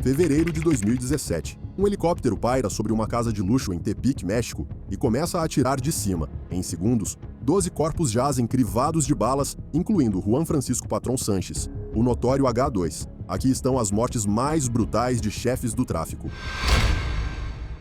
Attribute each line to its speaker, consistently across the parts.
Speaker 1: Fevereiro de 2017. Um helicóptero paira sobre uma casa de luxo em Tepic, México, e começa a atirar de cima. Em segundos, 12 corpos jazem crivados de balas, incluindo Juan Francisco Patrón Sanches, o notório H2. Aqui estão as mortes mais brutais de chefes do tráfico.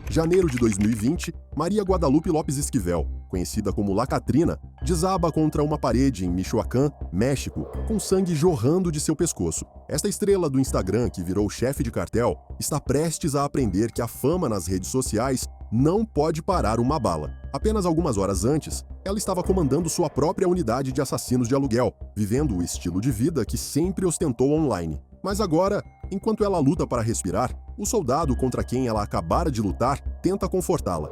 Speaker 1: Janeiro de 2020, Maria Guadalupe Lopes Esquivel, conhecida como La Catrina, desaba contra uma parede em Michoacán, México, com sangue jorrando de seu pescoço. Esta estrela do Instagram, que virou chefe de cartel, está prestes a aprender que a fama nas redes sociais não pode parar uma bala. Apenas algumas horas antes, ela estava comandando sua própria unidade de assassinos de aluguel, vivendo o estilo de vida que sempre ostentou online. Mas agora, enquanto ela luta para respirar, o soldado contra quem ela acabara de lutar tenta confortá-la.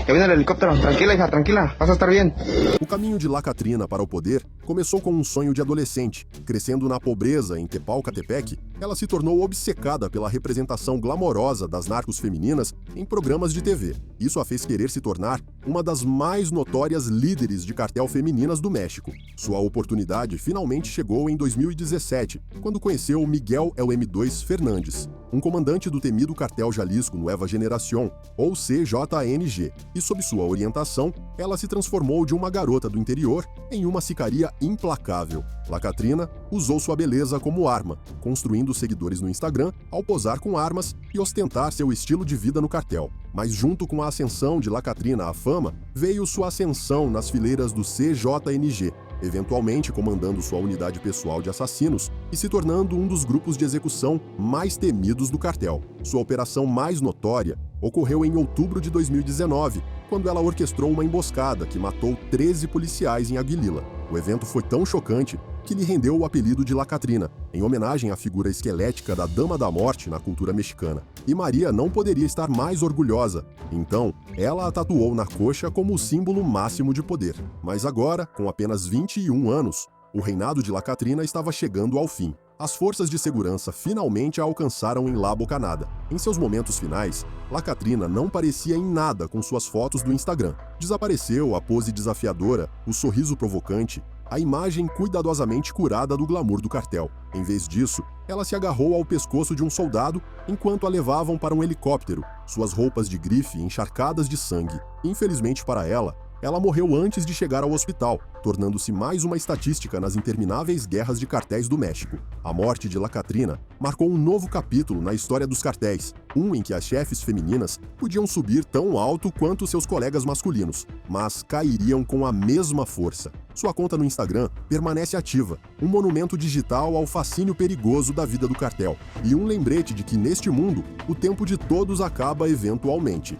Speaker 2: Ya viene el helicóptero, tranquila hija, tranquila, vas a estar bien.
Speaker 1: O caminho de La Catrina para o poder começou com um sonho de adolescente. Crescendo na pobreza em Tepalcatepec, ela se tornou obcecada pela representação glamourosa das narcos femininas em programas de TV. Isso a fez querer se tornar uma das mais notórias líderes de cartel femininas do México. Sua oportunidade finalmente chegou em 2017, quando conheceu Miguel El M2 Fernandes, um comandante do temido cartel Jalisco Nueva Generación, ou CJNG, e sob sua orientação, ela se transformou de uma garota do interior em uma sicaria implacável. La Catrina usou sua beleza como arma, construindo seguidores no Instagram ao posar com armas e ostentar seu estilo de vida no cartel. Mas junto com a ascensão de La Catrina à fama, veio sua ascensão nas fileiras do CJNG, eventualmente comandando sua unidade pessoal de assassinos e se tornando um dos grupos de execução mais temidos do cartel. Sua operação mais notória ocorreu em outubro de 2019, quando ela orquestrou uma emboscada que matou 13 policiais em Aguililla. O evento foi tão chocante que lhe rendeu o apelido de La Catrina, em homenagem à figura esquelética da Dama da Morte na cultura mexicana. E Maria não poderia estar mais orgulhosa, então ela a tatuou na coxa como o símbolo máximo de poder. Mas agora, com apenas 21 anos, o reinado de La Catrina estava chegando ao fim. As forças de segurança finalmente a alcançaram em La Bocanada. Em seus momentos finais, La Catrina não parecia em nada com suas fotos do Instagram. Desapareceu a pose desafiadora, o sorriso provocante, a imagem cuidadosamente curada do glamour do cartel. Em vez disso, ela se agarrou ao pescoço de um soldado enquanto a levavam para um helicóptero, suas roupas de grife encharcadas de sangue. Infelizmente para ela morreu antes de chegar ao hospital, tornando-se mais uma estatística nas intermináveis guerras de cartéis do México. A morte de La Catrina marcou um novo capítulo na história dos cartéis, um em que as chefes femininas podiam subir tão alto quanto seus colegas masculinos, mas cairiam com a mesma força. Sua conta no Instagram permanece ativa, um monumento digital ao fascínio perigoso da vida do cartel, e um lembrete de que neste mundo, o tempo de todos acaba eventualmente.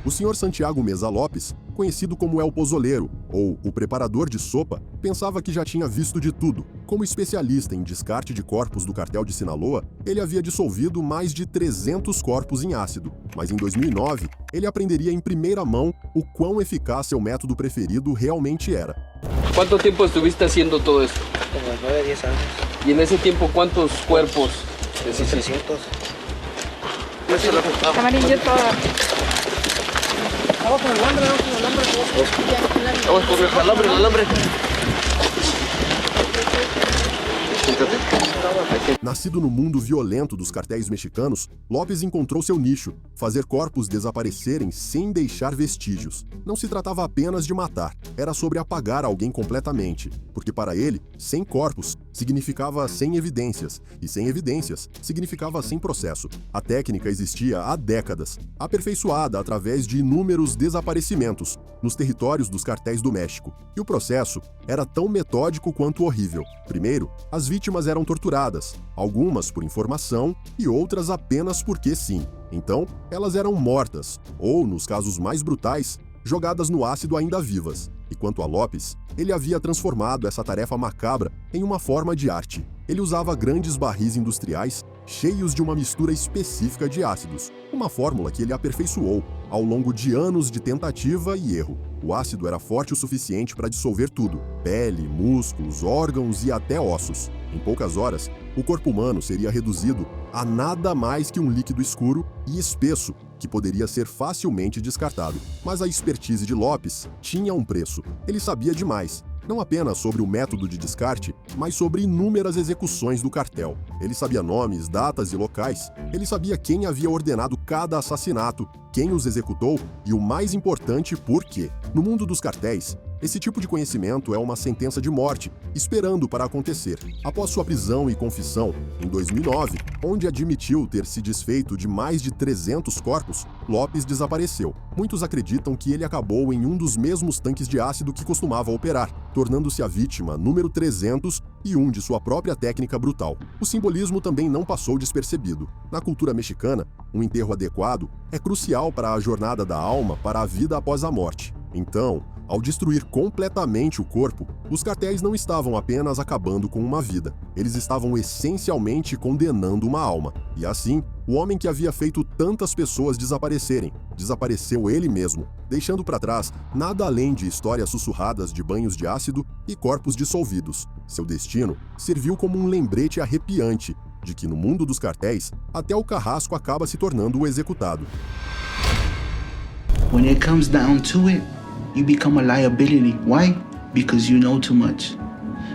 Speaker 1: O Sr. Santiago Meza Lopes, conhecido como El Pozoleiro, ou o preparador de sopa, pensava que já tinha visto de tudo. Como especialista em descarte de corpos do cartel de Sinaloa, ele havia dissolvido mais de 300 corpos em ácido. Mas em 2009, ele aprenderia em primeira mão o quão eficaz seu método preferido realmente era.
Speaker 3: ¿Cuánto tiempo estuviste haciendo todo esto?
Speaker 4: Como 9, 10 años.
Speaker 3: ¿Y en ese tiempo cuántos cuerpos deshiciste?
Speaker 4: 300.
Speaker 5: Amarillo toda.
Speaker 4: Vamos con el alambre,
Speaker 3: Vamos por el alambre.
Speaker 1: Nascido no mundo violento dos cartéis mexicanos, Lopes encontrou seu nicho: fazer corpos desaparecerem sem deixar vestígios. Não se tratava apenas de matar, era sobre apagar alguém completamente, porque para ele, sem corpos significava sem evidências, e sem evidências significava sem processo. A técnica existia há décadas, aperfeiçoada através de inúmeros desaparecimentos nos territórios dos cartéis do México, e o processo era tão metódico quanto horrível. Primeiro, as vítimas eram torturadas, algumas por informação e outras apenas porque sim. Então, elas eram mortas, ou, nos casos mais brutais, jogadas no ácido ainda vivas. E quanto a Lopes, ele havia transformado essa tarefa macabra em uma forma de arte. Ele usava grandes barris industriais cheios de uma mistura específica de ácidos, uma fórmula que ele aperfeiçoou ao longo de anos de tentativa e erro. O ácido era forte o suficiente para dissolver tudo: pele, músculos, órgãos e até ossos. Em poucas horas, o corpo humano seria reduzido a nada mais que um líquido escuro e espesso que poderia ser facilmente descartado. Mas a expertise de Lopes tinha um preço. Ele sabia demais. não apenas sobre o método de descarte, mas sobre inúmeras execuções do cartel. Ele sabia nomes, datas e locais. Ele sabia quem havia ordenado cada assassinato, quem os executou e, o mais importante, por quê. No mundo dos cartéis, esse tipo de conhecimento é uma sentença de morte, esperando para acontecer. Após sua prisão e confissão, em 2009, onde admitiu ter se desfeito de mais de 300 corpos, Lopes desapareceu. Muitos acreditam que ele acabou em um dos mesmos tanques de ácido que costumava operar, tornando-se a vítima número 301 de sua própria técnica brutal. O simbolismo também não passou despercebido. Na cultura mexicana, um enterro adequado é crucial para a jornada da alma para a vida após a morte. Então, ao destruir completamente o corpo, os cartéis não estavam apenas acabando com uma vida, eles estavam essencialmente condenando uma alma. E assim, o homem que havia feito tantas pessoas desaparecerem, desapareceu ele mesmo, deixando para trás nada além de histórias sussurradas de banhos de ácido e corpos dissolvidos. Seu destino serviu como um lembrete arrepiante de que no mundo dos cartéis, até o carrasco acaba se tornando o executado.
Speaker 4: When it comes down to it, you become a liability. Why? Because you know too much.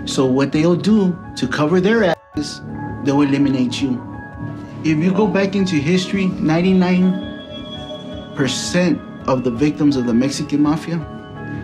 Speaker 4: So what they'll do to cover their asses, they'll eliminate you. If you go back into history, 99% of the victims of the Mexican Mafia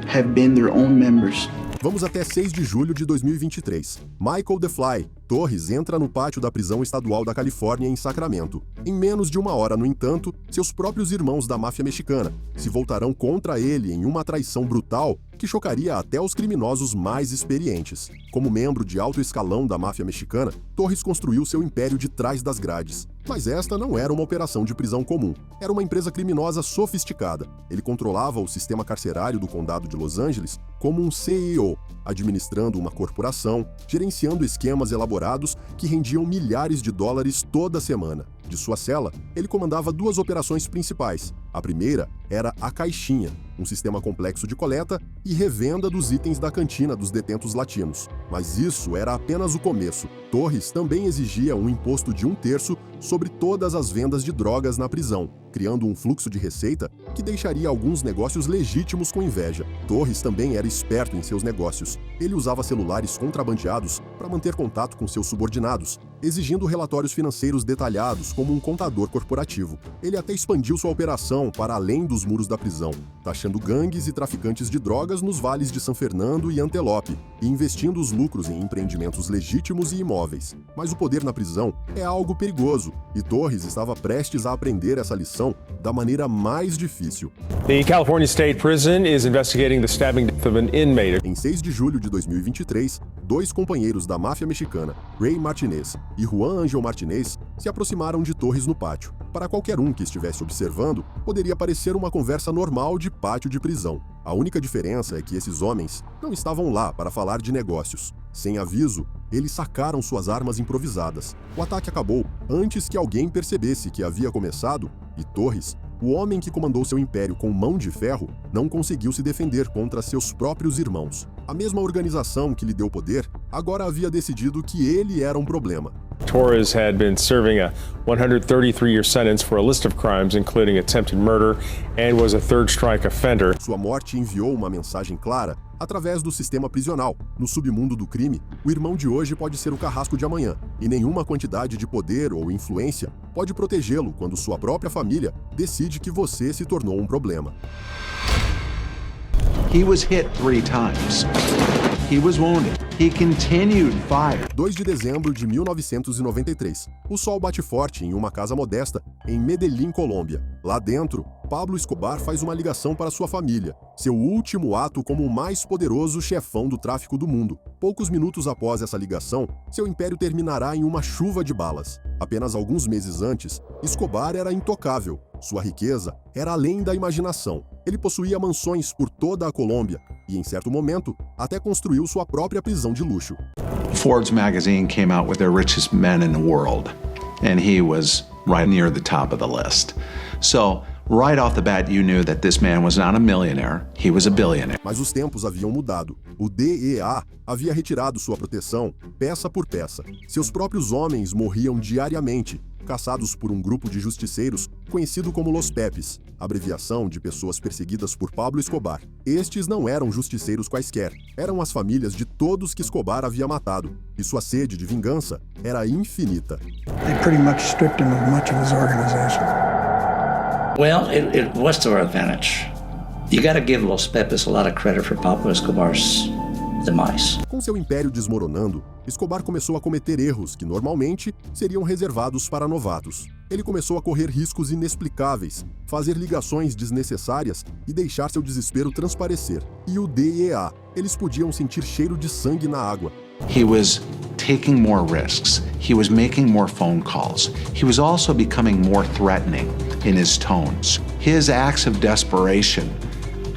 Speaker 4: have been their own members.
Speaker 1: Vamos até 6 de julho de 2023. Michael The Fly Torres entra no pátio da prisão estadual da Califórnia em Sacramento. Em menos de uma hora, no entanto, seus próprios irmãos da máfia mexicana se voltarão contra ele em uma traição brutal que chocaria até os criminosos mais experientes. Como membro de alto escalão da máfia mexicana, Torres construiu seu império de trás das grades. Mas esta não era uma operação de prisão comum. Era uma empresa criminosa sofisticada. Ele controlava o sistema carcerário do condado de Los Angeles como um CEO, administrando uma corporação, gerenciando esquemas elaborados que rendiam milhares de dólares toda semana. De sua cela, ele comandava 2 operações principais. A primeira era a Caixinha, um sistema complexo de coleta e revenda dos itens da cantina dos detentos latinos. Mas isso era apenas o começo. Torres também exigia um imposto de 1/3 sobre todas as vendas de drogas na prisão, criando um fluxo de receita que deixaria alguns negócios legítimos com inveja. Torres também era esperto em seus negócios. Ele usava celulares contrabandeados para manter contato com seus subordinados, exigindo relatórios financeiros detalhados como um contador corporativo. Ele até expandiu sua operação para além dos muros da prisão, taxando gangues e traficantes de drogas nos vales de São Fernando e Antelope, e investindo os lucros em empreendimentos legítimos e imóveis. Mas o poder na prisão é algo perigoso, e Torres estava prestes a aprender essa lição da maneira mais difícil.
Speaker 5: The California State Prison is investigating the stabbing death of an inmate.
Speaker 1: Em 6 de julho de 2023, 2 companheiros da máfia mexicana, Ray Martinez e Juan Angel Martinez, se aproximaram de Torres no pátio. Para qualquer um que estivesse observando, poderia parecer uma conversa normal de pátio de prisão. A única diferença é que esses homens não estavam lá para falar de negócios. Sem aviso, eles sacaram suas armas improvisadas. O ataque acabou antes que alguém percebesse que havia começado, e Torres, o homem que comandou seu império com mão de ferro, não conseguiu se defender contra seus próprios irmãos. A mesma organização que lhe deu poder agora havia decidido que ele era um problema.
Speaker 5: Torres had been serving a 133-year sentence for a list of crimes, including attempted murder, and was a third-strike offender.
Speaker 1: Sua morte enviou uma mensagem clara através do sistema prisional. No submundo do crime, o irmão de hoje pode ser o carrasco de amanhã, e nenhuma quantidade de poder ou influência pode protegê-lo quando sua própria família decide que você se tornou um problema.
Speaker 4: He was hit 3 times. He was wounded. He continued fire.
Speaker 1: 2 de dezembro de 1993. O sol bate forte em uma casa modesta em Medellín, Colômbia. Lá dentro, Pablo Escobar faz uma ligação para sua família, seu último ato como o mais poderoso chefão do tráfico do mundo. Poucos minutos após essa ligação, seu império terminará em uma chuva de balas. Apenas alguns meses antes, Escobar era intocável. Sua riqueza era além da imaginação. Ele possuía mansões por toda a Colômbia e, em certo momento, até construiu sua própria prisão de luxo.
Speaker 6: Forbes magazine came out with their richest men in the world, and he was right near the top of the list. So, right off the bat, you knew that this man was not a millionaire, he was a billionaire.
Speaker 1: Mas os tempos haviam mudado. O DEA havia retirado sua proteção, peça por peça. Seus próprios homens morriam diariamente, caçados por um grupo de justiceiros conhecido como Los Pepes, abreviação de pessoas perseguidas por Pablo Escobar. Estes não eram justiceiros quaisquer, eram as famílias de todos que Escobar havia matado, e sua sede de vingança era infinita.
Speaker 7: They pretty much stripped him of much of his organization.
Speaker 8: Well, it was to our advantage. You got to give Los Pepes a lot of credit for Pablo Escobar's demise.
Speaker 1: Com seu império desmoronando, Escobar começou a cometer erros que normalmente seriam reservados para novatos. Ele começou a correr riscos inexplicáveis, fazer ligações desnecessárias e deixar seu desespero transparecer. E o DEA, eles podiam sentir cheiro de sangue na água.
Speaker 6: He was taking more risks. He was making more phone calls. He was also becoming more threatening in his tones. His acts of desperation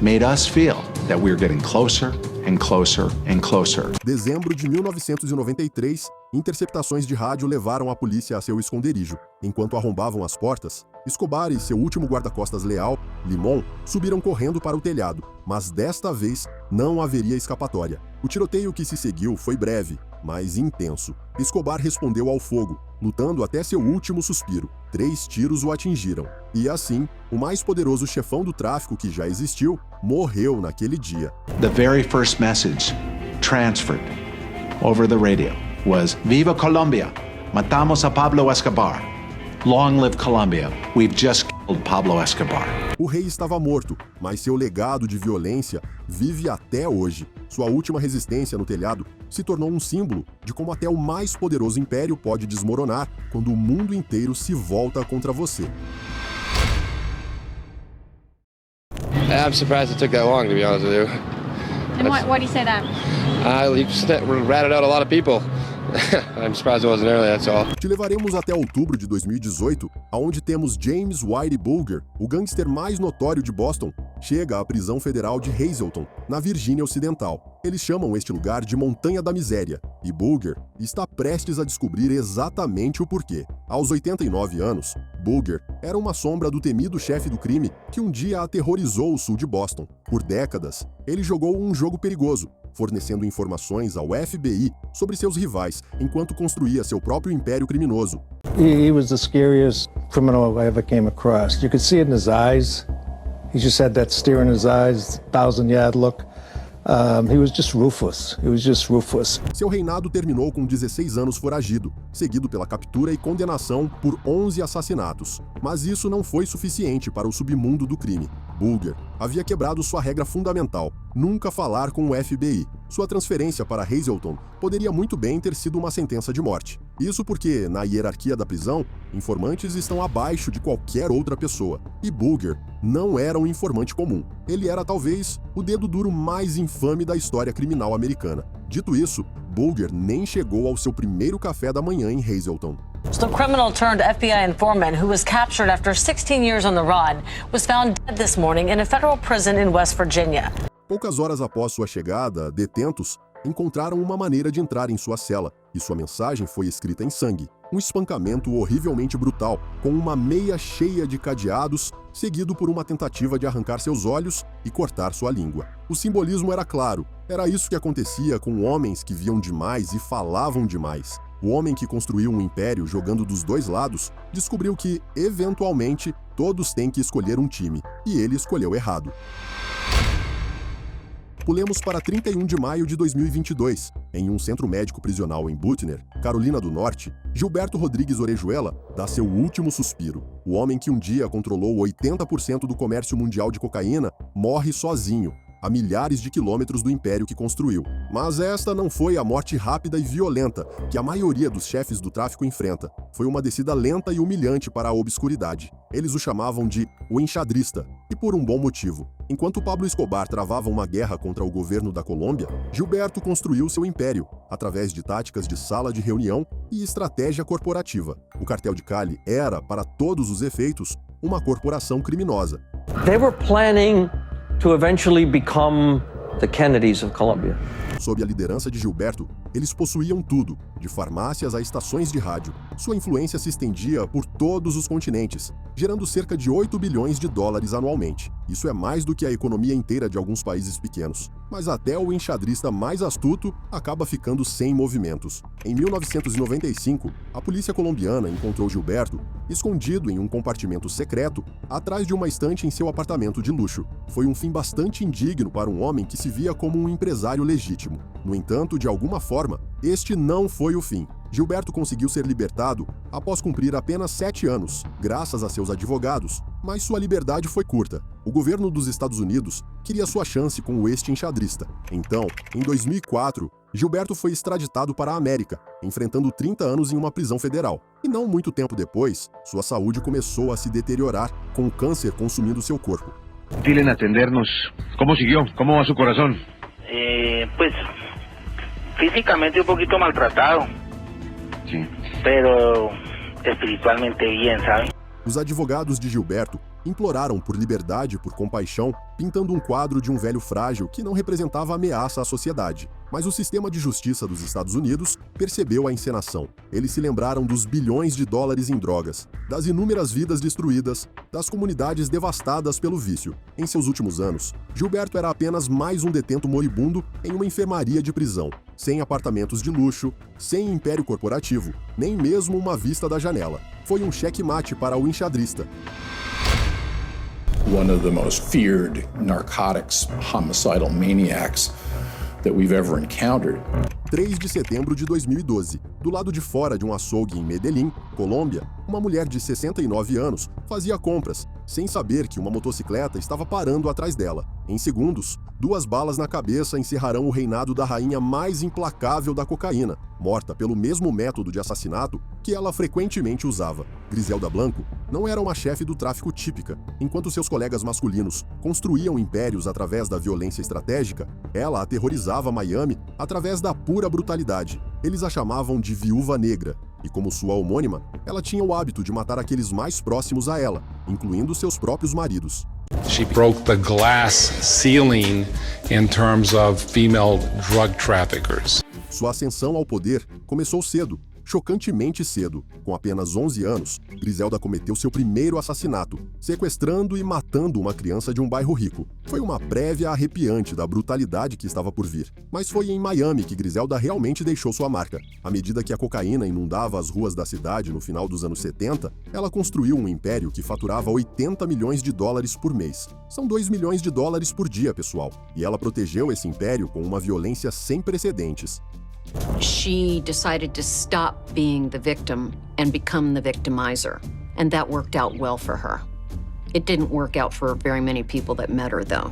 Speaker 6: made us feel that we were getting closer and closer and closer.
Speaker 1: Dezembro de 1993, interceptações de rádio levaram a polícia a seu esconderijo. Enquanto arrombavam as portas, Escobar e seu último guarda-costas leal, Limón, subiram correndo para o telhado, mas desta vez não haveria escapatória. O tiroteio que se seguiu foi breve, mas intenso. Escobar respondeu ao fogo, lutando até seu último suspiro. 3 tiros o atingiram. E assim, o mais poderoso chefão do tráfico que já existiu morreu naquele dia.
Speaker 6: The very first message transferred over the radio was "Viva Colombia! Matamos a Pablo Escobar. Long live Colombia. We've just killed Pablo Escobar."
Speaker 1: O rei estava morto, mas seu legado de violência vive até hoje. Sua última resistência no telhado se tornou um símbolo de como até o mais poderoso império pode desmoronar quando o mundo inteiro se volta contra você.
Speaker 3: I'm surprised it took that long, to be honest with you.
Speaker 9: And why do you say that?
Speaker 3: You ratted out a lot of people. I'm surprised it wasn't early, that's all.
Speaker 1: Te levaremos até outubro de 2018, aonde temos James Whitey Bulger, o gangster mais notório de Boston, chega à prisão federal de Hazleton, na Virgínia Ocidental. Eles chamam este lugar de Montanha da Miséria, e Bulger está prestes a descobrir exatamente o porquê. Aos 89 anos, Bulger era uma sombra do temido chefe do crime que um dia aterrorizou o sul de Boston. Por décadas, ele jogou um jogo perigoso, fornecendo informações ao FBI sobre seus rivais, enquanto construía seu próprio império criminoso.
Speaker 7: He was the scariest criminal I ever came across. You could see it in his eyes. He just had that stare in his eyes, 1,000-yard look. He was just ruthless. He was just ruthless.
Speaker 1: Seu reinado terminou com 16 anos foragido, seguido pela captura e condenação por 11 assassinatos. Mas isso não foi suficiente para o submundo do crime. Bulger havia quebrado sua regra fundamental: nunca falar com o FBI. Sua transferência para Hazleton poderia muito bem ter sido uma sentença de morte. Isso porque, na hierarquia da prisão, informantes estão abaixo de qualquer outra pessoa. E Bulger não era um informante comum. Ele era talvez o dedo duro mais infame da história criminal americana. Dito isso, Bulger nem chegou ao seu primeiro café da manhã em Hazleton.
Speaker 10: The criminal turned FBI informant who was captured after 16 years on the run was found dead this morning in a federal prison in West Virginia.
Speaker 1: Poucas horas após sua chegada, detentos encontraram uma maneira de entrar em sua cela, e sua mensagem foi escrita em sangue. Um espancamento horrivelmente brutal, com uma meia cheia de cadeados, seguido por uma tentativa de arrancar seus olhos e cortar sua língua. O simbolismo era claro, era isso que acontecia com homens que viam demais e falavam demais. O homem que construiu um império jogando dos dois lados descobriu que, eventualmente, todos têm que escolher um time, e ele escolheu errado. Pulemos para 31 de maio de 2022. Em um centro médico prisional em Butner, Carolina do Norte, Gilberto Rodrigues Orejuela dá seu último suspiro. O homem que um dia controlou 80% do comércio mundial de cocaína morre sozinho, a milhares de quilômetros do império que construiu. Mas esta não foi a morte rápida e violenta que a maioria dos chefes do tráfico enfrenta. Foi uma descida lenta e humilhante para a obscuridade. Eles o chamavam de o enxadrista, e por um bom motivo. Enquanto Pablo Escobar travava uma guerra contra o governo da Colômbia, Gilberto construiu seu império, através de táticas de sala de reunião e estratégia corporativa. O cartel de Cali era, para todos os efeitos, uma corporação criminosa.
Speaker 11: They were planning to eventually become the Kennedys of Colombia.
Speaker 1: Sob a liderança de Gilberto, eles possuíam tudo, de farmácias a estações de rádio. Sua influência se estendia por todos os continentes, gerando cerca de 8 bilhões de dólares anualmente. Isso é mais do que a economia inteira de alguns países pequenos. Mas até o enxadrista mais astuto acaba ficando sem movimentos. Em 1995, a polícia colombiana encontrou Gilberto escondido em um compartimento secreto atrás de uma estante em seu apartamento de luxo. Foi um fim bastante indigno para um homem que se via como um empresário legítimo. No entanto, de alguma forma, este não foi o fim. Gilberto conseguiu ser libertado após cumprir apenas 7 anos, graças a seus advogados, mas sua liberdade foi curta. O governo dos Estados Unidos queria sua chance com o ex-enxadrista. Então, em 2004, Gilberto foi extraditado para a América, enfrentando 30 anos em uma prisão federal. E não muito tempo depois, sua saúde começou a se deteriorar, com o câncer consumindo seu corpo.
Speaker 2: Dile atendernos. ¿Cómo siguió? ¿Cómo va su corazón?
Speaker 11: Pues físicamente un poquito maltratado.
Speaker 2: Sí.
Speaker 11: Pero espiritualmente bien, ¿sabe?
Speaker 1: Os advogados de Gilberto imploraram por liberdade e por compaixão, pintando um quadro de um velho frágil que não representava ameaça à sociedade. Mas o sistema de justiça dos Estados Unidos percebeu a encenação. Eles se lembraram dos bilhões de dólares em drogas, das inúmeras vidas destruídas, das comunidades devastadas pelo vício. Em seus últimos anos, Gilberto era apenas mais um detento moribundo em uma enfermaria de prisão, sem apartamentos de luxo, sem império corporativo, nem mesmo uma vista da janela. Foi um checkmate para o enxadrista.
Speaker 12: One of the most feared narcotics homicidal maniacs that we've ever encountered.
Speaker 1: 3 de setembro de 2012, do lado de fora de um açougue em Medellín, Colômbia, uma mulher de 69 anos fazia compras, sem saber que uma motocicleta estava parando atrás dela. Em segundos, 2 balas na cabeça encerrarão o reinado da rainha mais implacável da cocaína, morta pelo mesmo método de assassinato que ela frequentemente usava. Griselda Blanco não era uma chefe do tráfico típica. Enquanto seus colegas masculinos construíam impérios através da violência estratégica, ela aterrorizava Miami através da pura brutalidade. Eles a chamavam de Viúva Negra, e como sua homônima, ela tinha o hábito de matar aqueles mais próximos a ela, incluindo seus próprios maridos.
Speaker 13: She broke the glass ceiling in terms of female drug traffickers.
Speaker 1: Sua ascensão ao poder começou cedo, chocantemente cedo. Com apenas 11 anos, Griselda cometeu seu primeiro assassinato, sequestrando e matando uma criança de um bairro rico. Foi uma prévia arrepiante da brutalidade que estava por vir. Mas foi em Miami que Griselda realmente deixou sua marca. À medida que a cocaína inundava as ruas da cidade no final dos anos 70, ela construiu um império que faturava 80 milhões de dólares por mês. São 2 milhões de dólares por dia, pessoal. E ela protegeu esse império com uma violência sem precedentes.
Speaker 14: She decided to stop being the victim and become the victimizer, and that worked out well for her. It didn't work out for very many people that met her, though.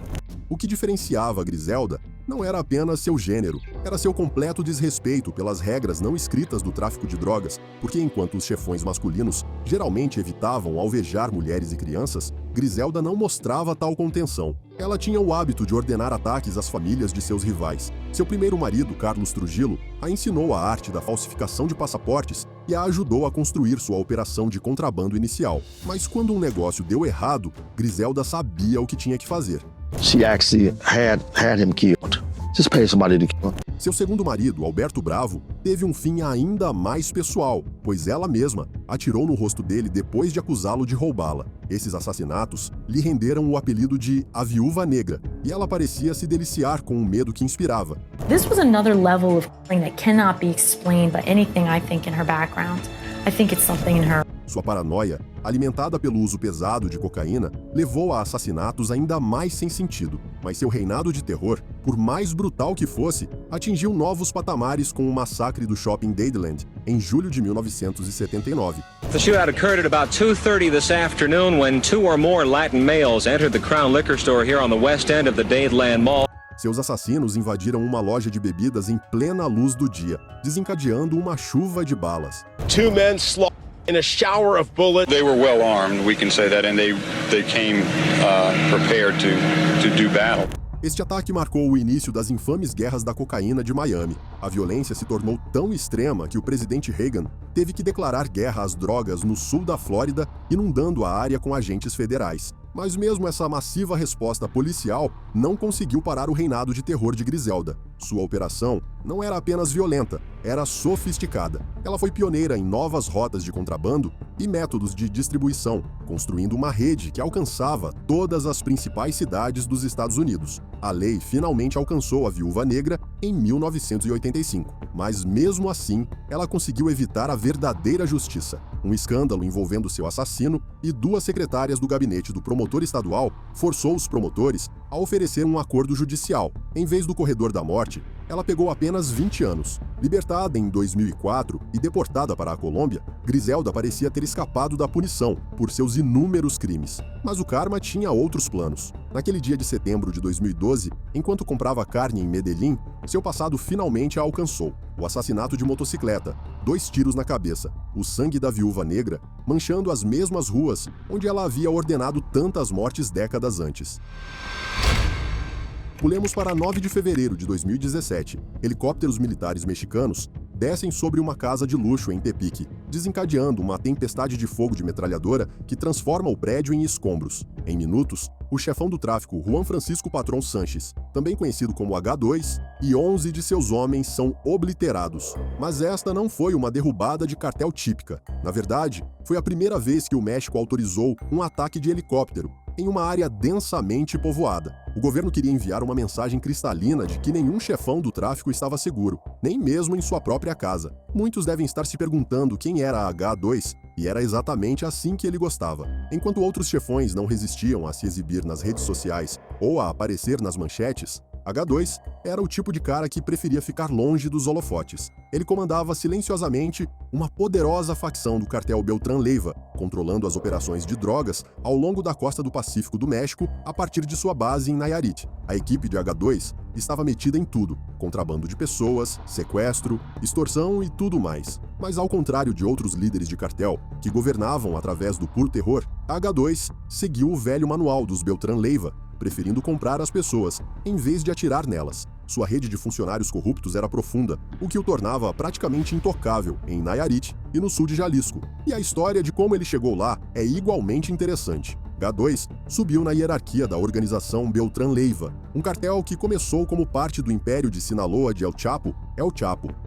Speaker 1: O que diferenciava a Griselda não era apenas seu gênero, era seu completo desrespeito pelas regras não escritas do tráfico de drogas, porque enquanto os chefões masculinos geralmente evitavam alvejar mulheres e crianças, Griselda não mostrava tal contenção. Ela tinha o hábito de ordenar ataques às famílias de seus rivais. Seu primeiro marido, Carlos Trujillo, a ensinou a arte da falsificação de passaportes e a ajudou a construir sua operação de contrabando inicial. Mas quando um negócio deu errado, Griselda sabia o que tinha que fazer.
Speaker 15: She actually had him killed. Just pay somebody to kill him.
Speaker 1: Seu segundo marido, Alberto Bravo, teve um fim ainda mais pessoal, pois ela mesma atirou no rosto dele depois de acusá-lo de roubá-la. Esses assassinatos lhe renderam o apelido de A Viúva Negra, e ela parecia se deliciar com o medo que inspirava.
Speaker 9: This was another level of killing that cannot be explained by anything I think in her background. I think it's something in her.
Speaker 1: Sua paranoia, alimentada pelo uso pesado de cocaína, levou a assassinatos ainda mais sem sentido. Mas seu reinado de terror, por mais brutal que fosse, atingiu novos patamares com o massacre do shopping Dadeland, em julho de 1979.
Speaker 16: The shootout occurred at about 2:30 this afternoon when 2 or more Latin males entered the Crown Liquor Store here on the west end of the Dadeland Mall.
Speaker 1: Seus assassinos invadiram uma loja de bebidas em plena luz do dia, desencadeando uma chuva de balas.
Speaker 3: 2 men slaughtered in a shower of bullets.
Speaker 17: They were well armed, we can say that, and they came prepared to do battle.
Speaker 1: Este ataque marcou o início das infames guerras da cocaína de Miami. A violência se tornou tão extrema que o presidente Reagan teve que declarar guerra às drogas no sul da Flórida, inundando a área com agentes federais. Mas mesmo essa massiva resposta policial não conseguiu parar o reinado de terror de Griselda. Sua operação não era apenas violenta, era sofisticada. Ela foi pioneira em novas rotas de contrabando e métodos de distribuição, construindo uma rede que alcançava todas as principais cidades dos Estados Unidos. A lei finalmente alcançou a Viúva Negra em 1985, mas mesmo assim, ela conseguiu evitar a verdadeira justiça. Um escândalo envolvendo seu assassino e 2 secretárias do gabinete do promotor estadual forçou os promotores a oferecer um acordo judicial. Em vez do corredor da morte, ela pegou apenas 20 anos. Libertada em 2004 e deportada para a Colômbia, Griselda parecia ter escapado da punição por seus inúmeros crimes. Mas o karma tinha outros planos. Naquele dia de setembro de 2012, enquanto comprava carne em Medellín, seu passado finalmente a alcançou. O assassinato de motocicleta, 2 tiros na cabeça, o sangue da Viúva Negra, manchando as mesmas ruas onde ela havia ordenado tantas mortes décadas antes. Pulemos para 9 de fevereiro de 2017. Helicópteros militares mexicanos descem sobre uma casa de luxo em Tepic, desencadeando uma tempestade de fogo de metralhadora que transforma o prédio em escombros. Em minutos, o chefão do tráfico Juan Francisco Patrón Sánchez, também conhecido como H2, e 11 de seus homens são obliterados. Mas esta não foi uma derrubada de cartel típica. Na verdade, foi a primeira vez que o México autorizou um ataque de helicóptero em uma área densamente povoada. O governo queria enviar uma mensagem cristalina de que nenhum chefão do tráfico estava seguro, nem mesmo em sua própria casa. Muitos devem estar se perguntando quem era H2, e era exatamente assim que ele gostava. Enquanto outros chefões não resistiam a se exibir nas redes sociais ou a aparecer nas manchetes, H2 era o tipo de cara que preferia ficar longe dos holofotes. Ele comandava silenciosamente uma poderosa facção do cartel Beltrán Leiva, controlando as operações de drogas ao longo da costa do Pacífico do México a partir de sua base em Nayarit. A equipe de H2 estava metida em tudo: contrabando de pessoas, sequestro, extorsão e tudo mais. Mas ao contrário de outros líderes de cartel, que governavam através do puro terror, a H2 seguiu o velho manual dos Beltrán Leiva, preferindo comprar as pessoas, em vez de atirar nelas. Sua rede de funcionários corruptos era profunda, o que o tornava praticamente intocável em Nayarit e no sul de Jalisco. E a história de como ele chegou lá é igualmente interessante. H2 subiu na hierarquia da organização Beltrán Leiva, um cartel que começou como parte do império de Sinaloa de El Chapo,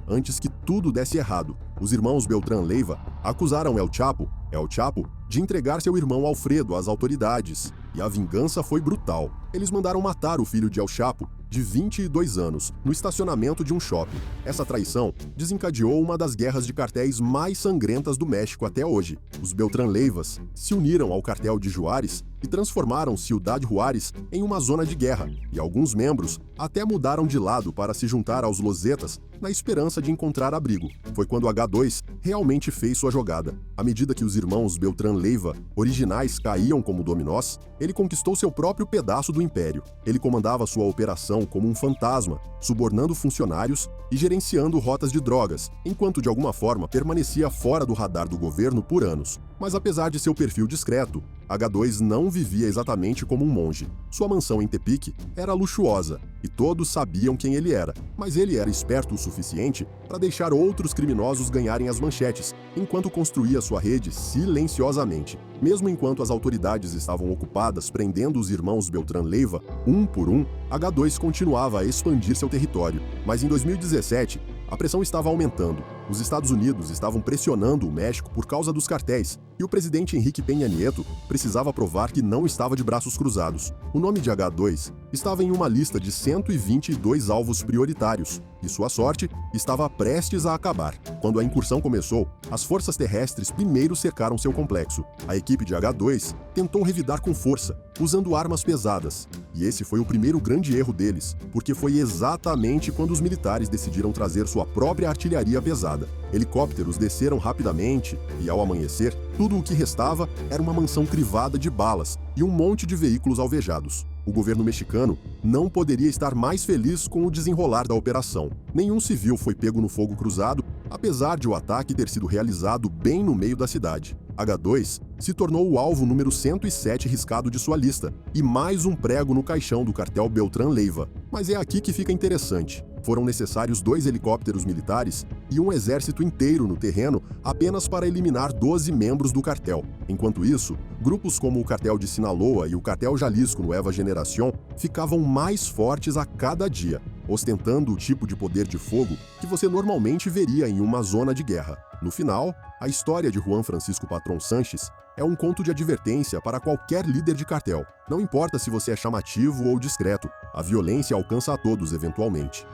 Speaker 1: antes que tudo desse errado. Os irmãos Beltrán Leiva acusaram El Chapo, de entregar seu irmão Alfredo às autoridades, e a vingança foi brutal. Eles mandaram matar o filho de El Chapo, de 22 anos, no estacionamento de um shopping. Essa traição desencadeou uma das guerras de cartéis mais sangrentas do México até hoje. Os Beltrán Leivas se uniram ao cartel de Juárez e transformaram Ciudad Juárez em uma zona de guerra, e alguns membros até mudaram de lado para se juntar aos Los Zetas na esperança de encontrar abrigo. Foi quando H2 realmente fez sua jogada. À medida que os irmãos Beltrán Leiva originais caíam como dominós, ele conquistou seu próprio pedaço do império. Ele comandava sua operação como um fantasma, subornando funcionários e gerenciando rotas de drogas, enquanto de alguma forma permanecia fora do radar do governo por anos. Mas apesar de seu perfil discreto, H2 não vivia exatamente como um monge. Sua mansão em Tepic era luxuosa e todos sabiam quem ele era, mas ele era esperto o suficiente para deixar outros criminosos ganharem as manchetes, enquanto construía sua rede silenciosamente. Mesmo enquanto as autoridades estavam ocupadas prendendo os irmãos Beltrán Leiva, um por um, H2 continuava a expandir seu território. Mas em 2017, a pressão estava aumentando. Os Estados Unidos estavam pressionando o México por causa dos cartéis, e o presidente Enrique Peña Nieto precisava provar que não estava de braços cruzados. O nome de H2 estava em uma lista de 122 alvos prioritários, e sua sorte estava prestes a acabar. Quando a incursão começou, as forças terrestres primeiro cercaram seu complexo. A equipe de H2 tentou revidar com força, usando armas pesadas. E esse foi o primeiro grande erro deles, porque foi exatamente quando os militares decidiram trazer sua própria artilharia pesada. Helicópteros desceram rapidamente e, ao amanhecer, tudo o que restava era uma mansão crivada de balas e um monte de veículos alvejados. O governo mexicano não poderia estar mais feliz com o desenrolar da operação. Nenhum civil foi pego no fogo cruzado, apesar de o ataque ter sido realizado bem no meio da cidade. H2 se tornou o alvo número 107 riscado de sua lista, e mais um prego no caixão do cartel Beltrán Leiva. Mas é aqui que fica interessante. Foram necessários 2 helicópteros militares e um exército inteiro no terreno apenas para eliminar 12 membros do cartel. Enquanto isso, grupos como o cartel de Sinaloa e o cartel Jalisco Nueva Generación ficavam mais fortes a cada dia. ostentando o tipo de poder de fogo que você normalmente veria em uma zona de guerra. No final, a história de Juan Francisco Patrón Sánchez é um conto de advertência para qualquer líder de cartel. Não importa se você é chamativo ou discreto, a violência alcança a todos eventualmente.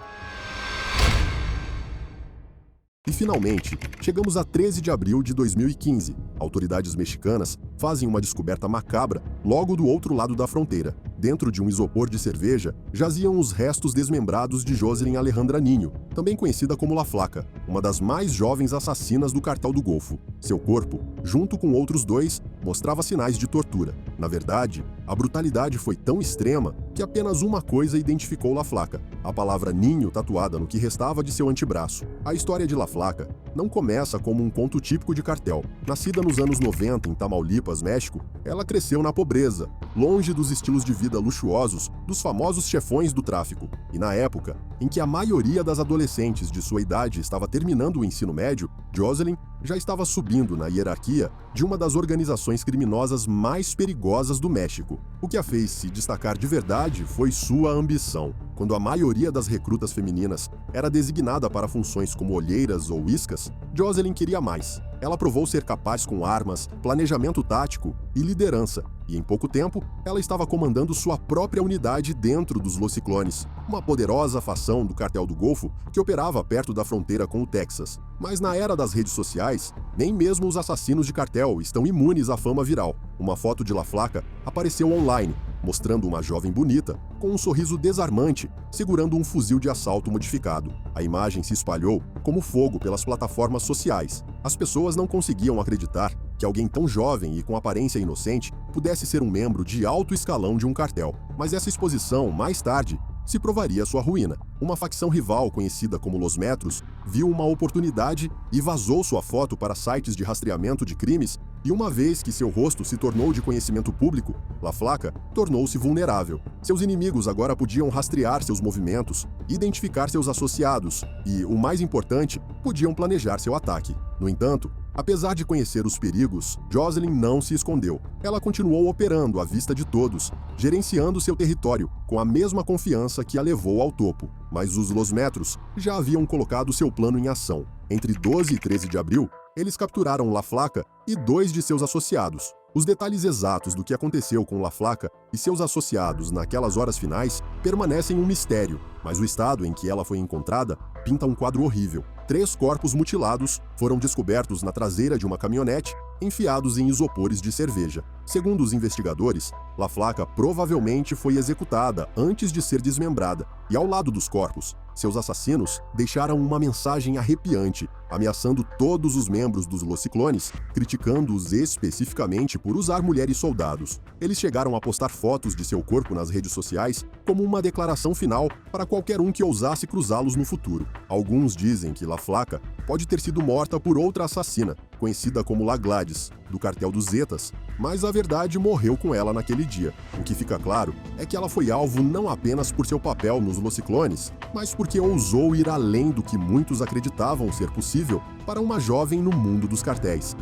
Speaker 1: E finalmente, chegamos a 13 de abril de 2015. Autoridades mexicanas fazem uma descoberta macabra logo do outro lado da fronteira. Dentro de um isopor de cerveja, jaziam os restos desmembrados de Jocelyn Alejandra Niño, também conhecida como La Flaca, uma das mais jovens assassinas do Cartel do Golfo. Seu corpo, junto com outros 2, mostrava sinais de tortura. Na verdade, a brutalidade foi tão extrema que apenas uma coisa identificou La Flaca: a palavra Ninho tatuada no que restava de seu antebraço. A história de La Flaca não começa como um conto típico de cartel. Nascida nos anos 90 em Tamaulipas, México, ela cresceu na pobreza, longe dos estilos de vida luxuosos dos famosos chefões do tráfico. E na época em que a maioria das adolescentes de sua idade estava terminando o ensino médio, Jocelyn já estava subindo na hierarquia de uma das organizações criminosas mais perigosas do México. O que a fez se destacar de verdade foi sua ambição. Quando a maioria das recrutas femininas era designada para funções como olheiras ou iscas, Jocelyn queria mais. Ela provou ser capaz com armas, planejamento tático e liderança, e em pouco tempo ela estava comandando sua própria unidade dentro dos Los Ciclones, uma poderosa facção do Cartel do Golfo que operava perto da fronteira com o Texas. Mas na era das redes sociais, nem mesmo os assassinos de cartel estão imunes à fama viral. Uma foto de La Flaca apareceu online, mostrando uma jovem bonita, com um sorriso desarmante, segurando um fuzil de assalto modificado. A imagem se espalhou como fogo pelas plataformas sociais. As pessoas não conseguiam acreditar que alguém tão jovem e com aparência inocente pudesse ser um membro de alto escalão de um cartel. Mas essa exposição, mais tarde, se provaria sua ruína. Uma facção rival conhecida como Los Metros viu uma oportunidade e vazou sua foto para sites de rastreamento de crimes, e uma vez que seu rosto se tornou de conhecimento público, La Flaca tornou-se vulnerável. Seus inimigos agora podiam rastrear seus movimentos, identificar seus associados e, o mais importante, podiam planejar seu ataque. No entanto, apesar de conhecer os perigos, Jocelyn não se escondeu. Ela continuou operando à vista de todos, gerenciando seu território com a mesma confiança que a levou ao topo. Mas os Los Metros já haviam colocado seu plano em ação. Entre 12 e 13 de abril, eles capturaram La Flaca e 2 de seus associados. Os detalhes exatos do que aconteceu com La Flaca e seus associados naquelas horas finais permanecem um mistério, mas o estado em que ela foi encontrada pinta um quadro horrível. 3 corpos mutilados foram descobertos na traseira de uma caminhonete, enfiados em isopores de cerveja. Segundo os investigadores, La Flaca provavelmente foi executada antes de ser desmembrada, e ao lado dos corpos, seus assassinos deixaram uma mensagem arrepiante, ameaçando todos os membros dos Los Ciclones, criticando-os especificamente por usar mulheres soldados. Eles chegaram a postar fotos de seu corpo nas redes sociais como uma declaração final para qualquer um que ousasse cruzá-los no futuro. Alguns dizem que La Flaca pode ter sido morta por outra assassina, conhecida como La Gladys, do Cartel dos Zetas, mas a verdade morreu com ela naquele dia. O que fica claro é que ela foi alvo não apenas por seu papel nos Los Ciclones, mas porque ousou ir além do que muitos acreditavam ser possível para uma jovem no mundo dos cartéis.